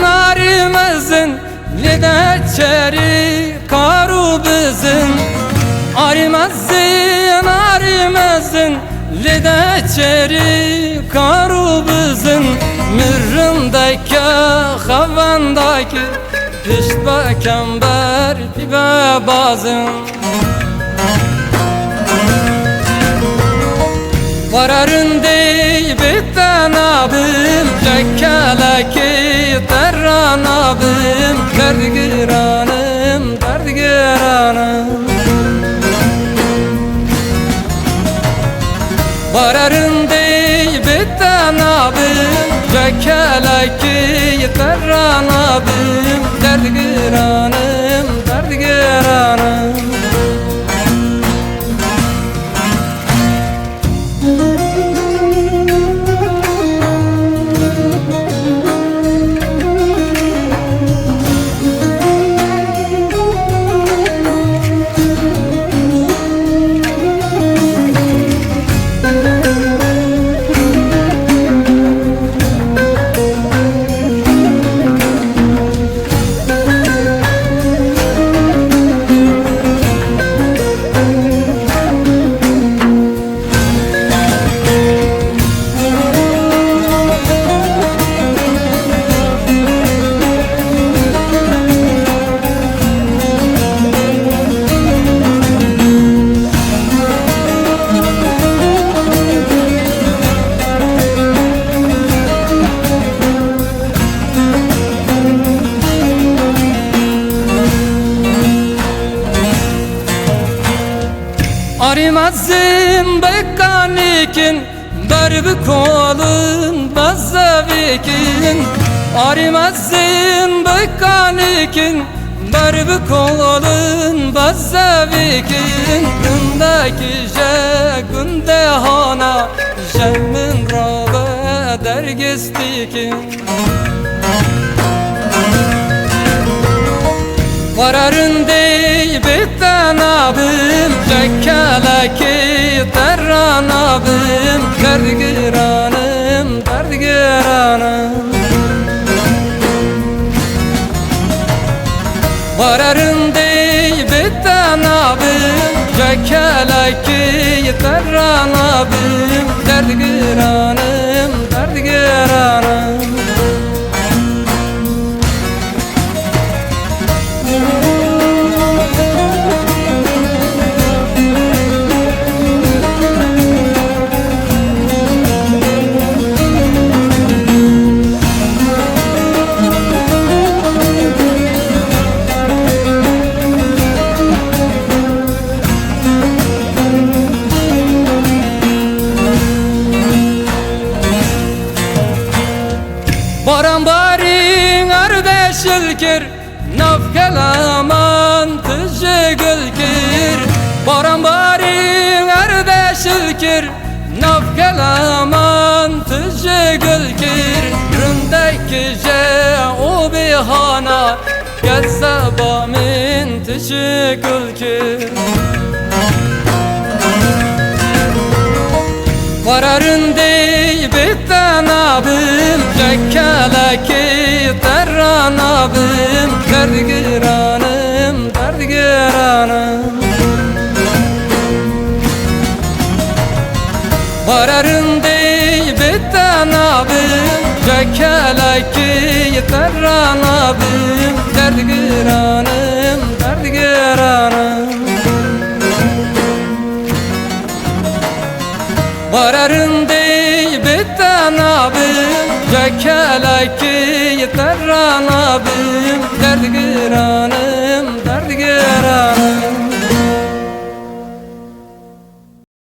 arimazın lide çeri karu bizim. Arimazın lide çeri karu bizim. Mürrümdeki havandaki pişt bakember pibe bazım. Vararın dey bitten abim, lekkeleki terran abim. Derdigiranım, derdigiranım. Vararın dey bitten abim, lekkeleki terran abim. Derdigiranım, derdigiranım. Arimazın bekanikin darbe kolun bazavikin. Arimazın bekanikin darbe kolun bazavikin. Gündeki günde hana jemin rabe dergestikin. Vararın dey bitten abim, lekkeleki terran abim. Derdigiranım, derdigiranım. Vararın dey bitten abim, lekkeleki terran abim. Derdigiranım, derdigiranım. Barambarin ardeşilkir, nafkelaman tüzgülkir. Barambarin ardeşilkir, nafkelaman tüzgülkir. Ründeki o bihana, gezzabamin tüzgülkir. Vararın dey bitten abim, lekkeleki terran abim. Derdigiranım, derdigiranım. Vararın dey bitten abim, lekkeleki terran abim. Derdigiranım, derdigiranım. Vararın dey bitten abim, lekkeleki terran abim. Derdigiranım, derdigiranım.